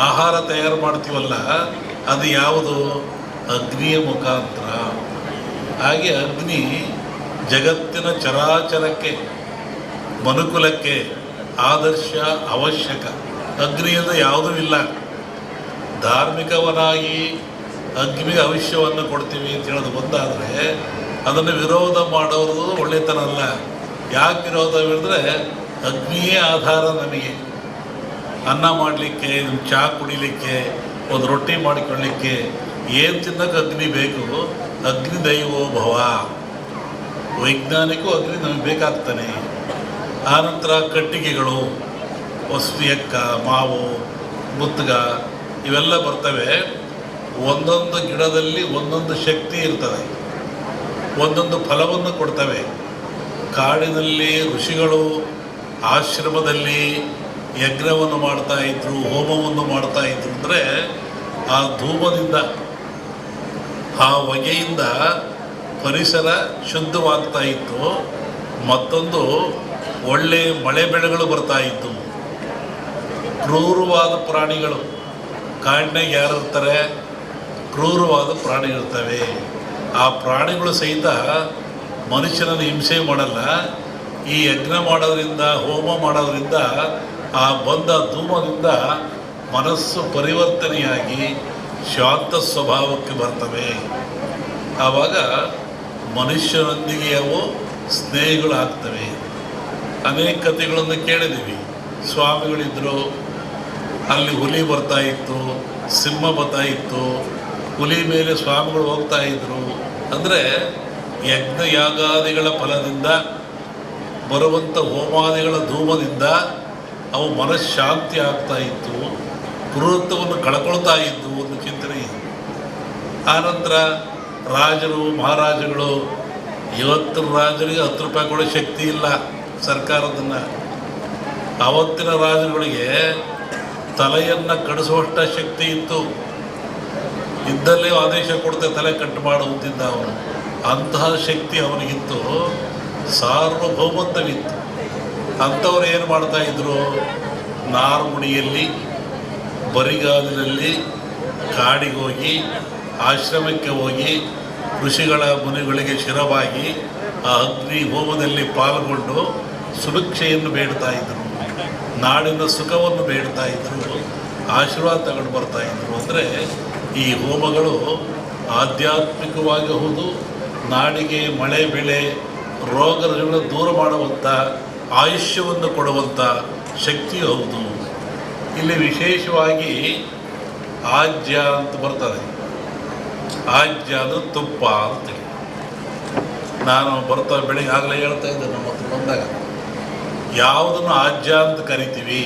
ಆಹಾರ ತಯಾರು ಮಾಡ್ತೀವಲ್ಲ, ಅದು ಯಾವುದು? ಅಗ್ನಿಯ ಮುಖಾಂತರ. ಹಾಗೆ ಅಗ್ನಿ ಜಗತ್ತಿನ ಚರಾಚರಕ್ಕೆ, ಮನುಕುಲಕ್ಕೆ ಆದರ್ಶ, ಅವಶ್ಯಕ. ಅಗ್ನಿಯಿಂದ ಯಾವುದೂ ಇಲ್ಲ. ಧಾರ್ಮಿಕವನಾಗಿ ಅಗ್ನಿಗೆ ಭವಿಷ್ಯವನ್ನು ಕೊಡ್ತೀವಿ ಅಂತ ಹೇಳೋದು ಬಂದಾದರೆ ಅದನ್ನು ವಿರೋಧ ಮಾಡೋದು ಒಳ್ಳೆತನ ಅಲ್ಲ. ಯಾಕೆ ವಿರೋಧ ಹೇಳಿದ್ರೆ, ಅಗ್ನಿಯೇ ಆಧಾರ ನಮಗೆ. ಅನ್ನ ಮಾಡಲಿಕ್ಕೆ, ಚಹಾ ಕುಡಿಲಿಕ್ಕೆ, ಒಂದು ರೊಟ್ಟಿ ಮಾಡಿಕೊಳ್ಳಲಿಕ್ಕೆ ಏನು ತಿನ್ನೋಕೆ ಅಗ್ನಿ ಬೇಕು. ಅಗ್ನಿ ದೈವೋ ಭವ. ವೈಜ್ಞಾನಿಕೂ ಅಗ್ನಿ ನಮಗೆ ಬೇಕಾಗ್ತಾನೆ. ಆನಂತರ ಕಟ್ಟಿಗೆಗಳು, ಎಕ್ಕ, ಮಾವು, ಮುತ್ತುಗ ಇವೆಲ್ಲ ಬರ್ತವೆ. ಒಂದೊಂದು ಗಿಡದಲ್ಲಿ ಒಂದೊಂದು ಶಕ್ತಿ ಇರ್ತದೆ, ಒಂದೊಂದು ಫಲವನ್ನು ಕೊಡ್ತವೆ. ಕಾಡಿನಲ್ಲಿ ಋಷಿಗಳು ಆಶ್ರಮದಲ್ಲಿ ಯಜ್ಞವನ್ನು ಮಾಡ್ತಾಯಿದ್ರು, ಹೋಮವನ್ನು ಮಾಡ್ತಾಯಿದ್ರು. ಅಂದರೆ ಆ ಧೂಮದಿಂದ, ಆ ಹೊಗೆಯಿಂದ ಪರಿಸರ ಶುದ್ಧವಾಗ್ತಾ ಇತ್ತು. ಮತ್ತೊಂದು ಒಳ್ಳೆ ಮಳೆ ಬೆಳೆಗಳು ಬರ್ತಾಯಿತ್ತು. ಕ್ರೂರವಾದ ಪ್ರಾಣಿಗಳು, ಕಾಡಿನಾಗ ಯಾರು ಇರ್ತಾರೆ? ಕ್ರೂರವಾದ ಪ್ರಾಣಿಗಳಿರ್ತವೆ. ಆ ಪ್ರಾಣಿಗಳು ಸಹಿತ ಮನುಷ್ಯನನ್ನು ಹಿಂಸೆ ಮಾಡಲ್ಲ. ಈ ಯಜ್ಞ ಮಾಡೋದ್ರಿಂದ, ಹೋಮ ಮಾಡೋದ್ರಿಂದ, ಆ ಬಂದ ಧೂಮದಿಂದ ಮನಸ್ಸು ಪರಿವರ್ತನೆಯಾಗಿ ಶಾಂತ ಸ್ವಭಾವಕ್ಕೆ ಬರ್ತವೆ. ಆವಾಗ ಮನುಷ್ಯನೊಂದಿಗೆ ಅವು ಸ್ನೇಹಿಗಳಾಗ್ತವೆ. ಅನೇಕ ಕಥೆಗಳನ್ನು ಕೇಳಿದ್ದೀವಿ. ಸ್ವಾಮಿಗಳಿದ್ದರು, ಅಲ್ಲಿ ಹುಲಿ ಬರ್ತಾ ಇತ್ತು, ಸಿಂಹ ಬರ್ತಾ ಇತ್ತು, ಹುಲಿ ಮೇಲೆ ಸ್ವಾಮಿಗಳು ಹೋಗ್ತಾ ಇದ್ರು. ಅಂದರೆ ಯಜ್ಞ ಯಾಗಾದಿಗಳ ಫಲದಿಂದ ಬರುವಂಥ ಹೋಮಾದಿಗಳ ಧೂಮದಿಂದ ಅವು ಮನಃಶಾಂತಿ ಆಗ್ತಾ ಇತ್ತು, ಕ್ರೂರತ್ವವನ್ನು ಕಳ್ಕೊಳ್ತಾ ಇದ್ದು ಒಂದು ಚಿಂತನೆ ಇದೆ. ಆನಂತರ ರಾಜರು, ಮಹಾರಾಜಗಳು, ಇವತ್ತಿನ ರಾಜರಿಗೆ 10 ರೂಪಾಯಿ ಕೊಡೋ ಶಕ್ತಿ ಇಲ್ಲ ಸರ್ಕಾರದನ್ನು. ಆವತ್ತಿನ ರಾಜರುಗಳಿಗೆ ತಲೆಯನ್ನು ಕಡಿಸುವಷ್ಟ ಶಕ್ತಿ ಇತ್ತು. ಇದ್ದಲ್ಲೇ ಆದೇಶ ಕೊಡ್ತೆ ತಲೆ ಕಟ್ಟು ಮಾಡುತ್ತಿದ್ದ ಅವನು. ಅಂತಹ ಶಕ್ತಿ ಅವನಿಗಿತ್ತು, ಸಾರ್ವಭೌಮತ್ವವಿತ್ತು. ಅಂಥವ್ರು ಏನು ಮಾಡ್ತಾಯಿದ್ರು? ನಾರ್ಮುಡಿಯಲ್ಲಿ, ಬರಿಗಾಲಿನಲ್ಲಿ ಕಾಡಿಗೆ ಹೋಗಿ, ಆಶ್ರಮಕ್ಕೆ ಹೋಗಿ, ಋಷಿಗಳ ಮುನಿಗಳಿಗೆ ಶಿರವಾಗಿ ಆ ಅಗ್ನಿ ಹೋಮದಲ್ಲಿ ಪಾಲ್ಗೊಂಡು ಸುಭಿಕ್ಷೆಯನ್ನು ಬೇಡ್ತಾ ಇದ್ದರು, ನಾಡಿನ ಸುಖವನ್ನು ಬೇಡ್ತಾ ಇದ್ದರು, ಆಶೀರ್ವಾದ ತಗೊಂಡು ಬರ್ತಾಯಿದ್ರು. ಅಂದರೆ ಈ ಹೋಮಗಳು ಆಧ್ಯಾತ್ಮಿಕವಾಗಿ ಹೌದು, ನಾಡಿಗೆ ಮಳೆ ಬೆಳೆ ರೋಗಗಳನ್ನು ದೂರ ಮಾಡುವಂಥ, ಆಯುಷ್ಯವನ್ನು ಕೊಡುವಂಥ ಶಕ್ತಿ ಹೌದು. ಇಲ್ಲಿ ವಿಶೇಷವಾಗಿ ಆಜ್ಯ ಅಂತ ಬರ್ತದೆ. ಆಜ್ಯ ಅಂದರೆ ತುಪ್ಪ ಅಂತೇಳಿ. ನಾನು ಬೆಳಿಗ್ಗೆ ಆಗಲೇ ಹೇಳ್ತಾ ಇದ್ದೆ, ನಮ್ಮ ಹತ್ರ ಬಂದಾಗ ಯಾವುದನ್ನು ಆಜ್ಯ ಅಂತ ಕರಿತೀವಿ?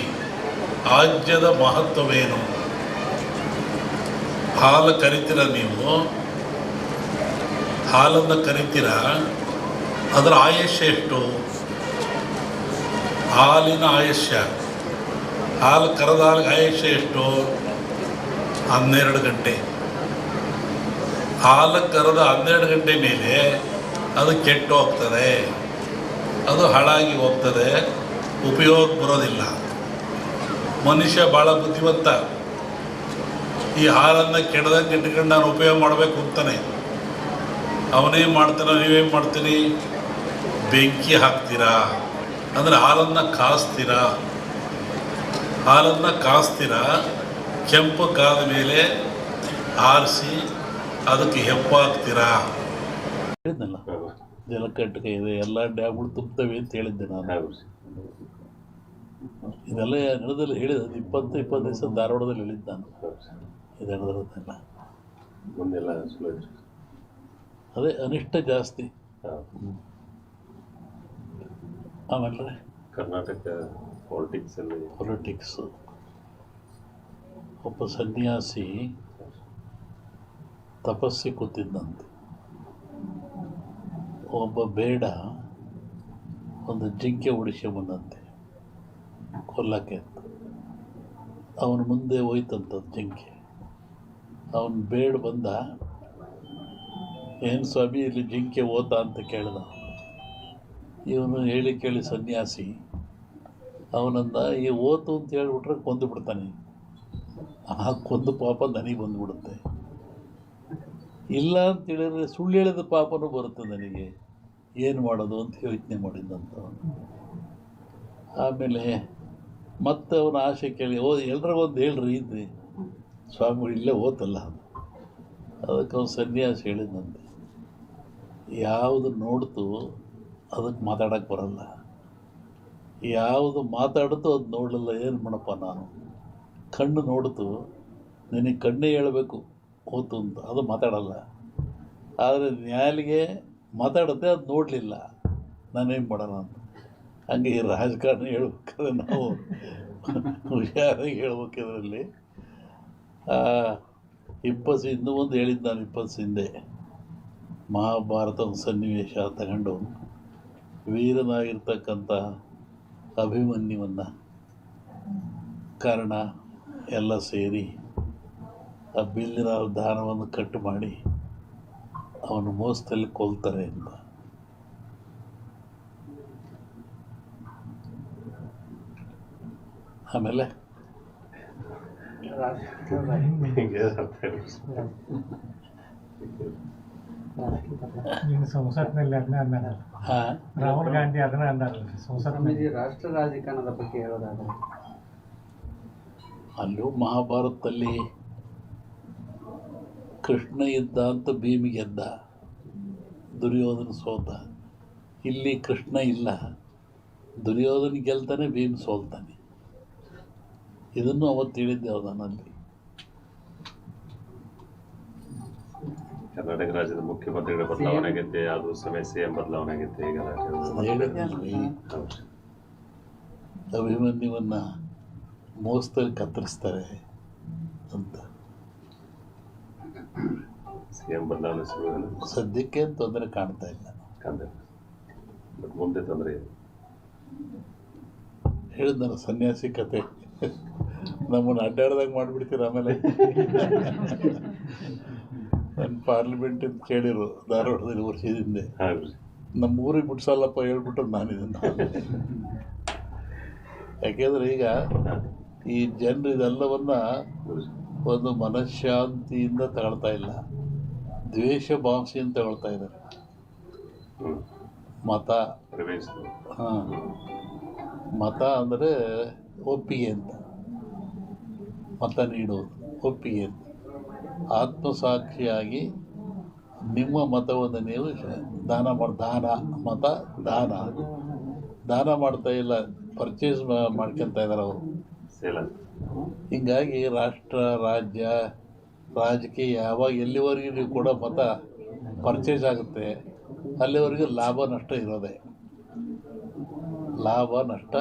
ಆಜ್ಯದ ಮಹತ್ವವೇನು? ಹಾಲು ಕರಿತೀರ ನೀವು, ಹಾಲನ್ನು ಕರಿತೀರ, ಅದರ ಆಯುಷ್ಯ ಎಷ್ಟು? ಹಾಲಿನ ಆಯುಷ್ಯ, ಹಾಲು ಕರೆದ ಹಾಲಿಗೆ ಆಯುಷ್ಯ ಎಷ್ಟು? 12 ಗಂಟೆ. ಹಾಲು ಕರೆದ 12 ಗಂಟೆ ಮೇಲೆ ಅದು ಕೆಟ್ಟು ಹೋಗ್ತದೆ, ಅದು ಹಾಳಾಗಿ ಹೋಗ್ತದೆ, ಉಪಯೋಗ ಬರೋದಿಲ್ಲ. ಮನುಷ್ಯ ಭಾಳ ಬುದ್ಧಿವಂತ. ಈ ಹಾಲನ್ನು ಕೆಡದಂಗೆ ಇಟ್ಕೊಂಡು ನಾನು ಉಪಯೋಗ ಮಾಡಬೇಕು ಅಂತಾನೆ. ಅವನೇನು ಮಾಡ್ತಾನೆ, ನೀವೇನು ಮಾಡ್ತೀರಿ? ಬೆಂಕಿ ಹಾಕ್ತೀರಾ, ಅಂದರೆ ಹಾಲನ್ನು ಕಾಸ್ತೀರಾ. ಹಾಲನ್ನು ಕಾಸ್ತೀರಾ, ಕೆಂಪು ಕಾದ ಮೇಲೆ ಆರಿಸಿ ಅದಕ್ಕೆ ಹೆಪ್ಪಾಕ್ತೀರಾ. ಹೇಳಿದ್ನಲ್ಲ, ಜಲಕಂಟಕ ಇದೆ, ಎಲ್ಲ ಡ್ಯಾಮ್ಗಳು ತುಂಬುತ್ತವೆ ಅಂತ ಹೇಳಿದ್ದೆ ನಾನು. ಇದೆಲ್ಲ ನಡೆದಲ್ಲಿ ಹೇಳಿದ 20 ದಿವಸ ಧಾರವಾಡದಲ್ಲಿ ಹೇಳಿದ್ದೆ ನಾನು. ಇದು ನಡೆದಿರೋದೆಲ್ಲ ಮುಂದೆಲ್ಲ ಅದೇ ಅನಿಷ್ಟ ಜಾಸ್ತಿ. ಆಮೇಲೆ ಕರ್ನಾಟಕ ಪೊಲಿಟಿಕ್ಸು. ಒಬ್ಬ ಸನ್ಯಾಸಿ ತಪಸ್ಸಿ ಕೂತಿದ್ದಂತೆ. ಒಬ್ಬ ಬೇಡ ಒಂದು ಜಿಂಕೆ ಉಡಿಸ್ಕೊಂಬಂದಂತೆ ಕೊಲ್ಲಕ್ಕೆ ಅಂತ. ಅವನ ಮುಂದೆ ಹೋಯ್ತಂಥದ್ದು ಜಿಂಕೆ. ಅವನು ಬೇಡ ಬಂದ, ಏನು ಸ್ವಾಮಿ ಇಲ್ಲಿ ಜಿಂಕೆ ಓತ ಅಂತ ಕೇಳ್ದ. ಇವನು ಹೇಳಿ ಕೇಳಿ ಸನ್ಯಾಸಿ ಅವನಂದ, ಈ ಓತು ಅಂತ ಹೇಳ್ಬಿಟ್ರೆ ಕೊಂದು ಬಿಡ್ತಾನೆ. ಆ ಕೊಂದು ಪಾಪ ನನಗೆ ಬಂದುಬಿಡುತ್ತೆ. ಇಲ್ಲ ಅಂತೇಳಿದ್ರೆ ಸುಳ್ಳು ಹೇಳಿದ ಪಾಪನೂ ಬರುತ್ತೆ ನನಗೆ. ಏನು ಮಾಡೋದು ಅಂತ ಯೋಚನೆ ಮಾಡಿದ್ದಂತ. ಆಮೇಲೆ ಮತ್ತೆ ಅವನ ಆಸೆ ಕೇಳಿ ಎಲ್ರಿಗೊಂದು ಹೇಳ್ರಿ ಇದ್ರಿ ಸ್ವಾಮಿಗಳು ಇಲ್ಲೇ ಓತಲ್ಲ. ಅದಕ್ಕೆ ಅವನು ಸನ್ಯಾಸಿ ಹೇಳಿದಂತೆ, ಯಾವುದು ನೋಡ್ತು ಅದಕ್ಕೆ ಮಾತಾಡೋಕ್ಕೆ ಬರಲ್ಲ, ಯಾವುದು ಮಾತಾಡ್ತು ಅದು ನೋಡಲಿಲ್ಲ, ಏನು ಮಾಡಪ್ಪ ನಾನು. ಕಣ್ಣು ನೋಡ್ತು, ನಿನಗೆ ಕಣ್ಣೇ ಹೇಳಬೇಕು ಓತು ಅಂತ, ಅದು ಮಾತಾಡಲ್ಲ. ಆದರೆ ನ್ಯಾಲಿಗೆ ಮಾತಾಡುತ್ತೆ, ಅದು ನೋಡಲಿಲ್ಲ, ನಾನೇನು ಮಾಡೋಣ ಅಂತ. ಹಂಗೆ ಈ ರಾಜಕಾರಣ ಹೇಳ್ಬೇಕಾದ್ರೆ ನಾವು ಹುಷಾರಾಗಿ ಹೇಳ್ಬೇಕು. ಇದರಲ್ಲಿ ಇನ್ನೂ ಒಂದು ಹೇಳಿದ್ದು ನಾನು 20 ಹಿಂದೆ ಮಹಾಭಾರತ ಒಂದು ಸನ್ನಿವೇಶ ತಗೊಂಡು ವೀರನಾಗಿರ್ತಕ್ಕಂಥ ಅಭಿಮನ್ಯುವನ್ನು ಕರ್ಣ ಎಲ್ಲ ಸೇರಿ ಆ ಬಿಲ್ಲಿನ ದಾನವನ್ನು ಕಟ್ಟು ಮಾಡಿ ಅವನು ಮೋಸದಲ್ಲಿ ಕೊಲ್ತಾರೆ ಅಂತ. ಆಮೇಲೆ ಸಂಸತ್ನಲ್ಲಿ ಅದನ್ನ ಅಂದಾರಲ್ಲ, ರಾಹುಲ್ ಗಾಂಧಿ ಅದನ್ನ ಅಂದಾರಲ್ಲ ಸಂಸತ್ನಲ್ಲಿ. ರಾಷ್ಟ್ರ ರಾಜಕಾರಣದ ಬಗ್ಗೆ ಹೇಳೋದಾದ್ರೆ ಅಲ್ಲೂ ಮಹಾಭಾರತದಲ್ಲಿ ಕೃಷ್ಣ ಇದ್ದ ಅಂತ ಭೀಮ ಗೆದ್ದ, ದುರ್ಯೋಧನ ಸೋತ. ಇಲ್ಲಿ ಕೃಷ್ಣ ಇಲ್ಲ, ದುರ್ಯೋಧನ ಗೆಲ್ತಾನೆ, ಭೀಮ ಸೋಲ್ತಾನೆ. ಇದನ್ನು ಅವತ್ತು ಹೇಳಿದ್ದೆ ಅವನಲ್ಲಿ. ಕರ್ನಾಟಕ ರಾಜ್ಯದ ಮುಖ್ಯಮಂತ್ರಿಗಳ ಬದಲಾವಣೆ ಆಗೈತೆ, ಅದು ಸಮಯ CM ಬದಲಾವಣೆ ಆಗೈತೆ. ಈಗ ಹೇಳಿದ್ನಲ್ರಿ, ಅಭಿಮನ್ಯುವನ್ನು ಮೋಸದಲ್ಲಿ ಕತ್ತರಿಸ್ತಾರೆ ಅಂತ. CM ಬದಲಾವಣೆ ಶುರು ಸದ್ಯಕ್ಕೆ ತೊಂದರೆ ಕಾಣ್ತಾ ಇಲ್ಲ. ಬಟ್ ಮುಂದೆ ತೊಂದರೆ ಇದೆ. ಹೇಳಿದ್ನಲ್ಲ ಸನ್ಯಾಸಿ ಕತೆ, ನಮ್ಮನ್ನು ಅಡ್ಡಾಡ್ದಾಗ ಮಾಡಿಬಿಡ್ತೀರ. ಆಮೇಲೆ ನನ್ನ ಪಾರ್ಲಿಮೆಂಟ್ ಅಂತ ಕೇಳಿರು ಧಾರವಾಡದಲ್ಲಿ ವರ್ಷದಿಂದ, ನಮ್ಮ ಊರಿಗೆ ಬಿಡ್ಸಲ್ಲಪ್ಪ ಹೇಳ್ಬಿಟ್ಟು ನಾನಿದನ್ನು. ಯಾಕೆಂದರೆ ಈಗ ಈ ಜನರು ಇದೆಲ್ಲವನ್ನು ಒಂದು ಮನಃಶಾಂತಿಯಿಂದ ತಗೊಳ್ತಾ ಇಲ್ಲ, ದ್ವೇಷ ಭಾವನೆಯಿಂದ ತಗೊಳ್ತಾ ಇದ್ದಾರೆ. ಮತ, ಹಾಂ, ಮತ ಅಂದರೆ ಒಪ್ಪಿಗೆ ಅಂತ, ಮತ ನೀಡುವುದು ಒಪ್ಪಿಗೆ ಅಂತ. ಆತ್ಮಸಾಕ್ಷಿಯಾಗಿ ನಿಮ್ಮ ಮತವನ್ನು ನೀವು ದಾನ ದಾನ ಮಾಡ್ತಾ ಇಲ್ಲ, ಪರ್ಚೇಸ್ ಮಾಡ್ಕೊತ ಇದ್ದಾರೆ ಅವರು. ಹೀಗಾಗಿ ರಾಷ್ಟ್ರ, ರಾಜ್ಯ, ರಾಜಕೀಯ ಯಾವಾಗ ಎಲ್ಲಿವರೆಗೂ ನೀವು ಕೂಡ ಮತ ಪರ್ಚೇಸ್ ಆಗುತ್ತೆ ಅಲ್ಲಿವರೆಗೂ ಲಾಭ ನಷ್ಟ ಇರೋದೆ, ಲಾಭ ನಷ್ಟ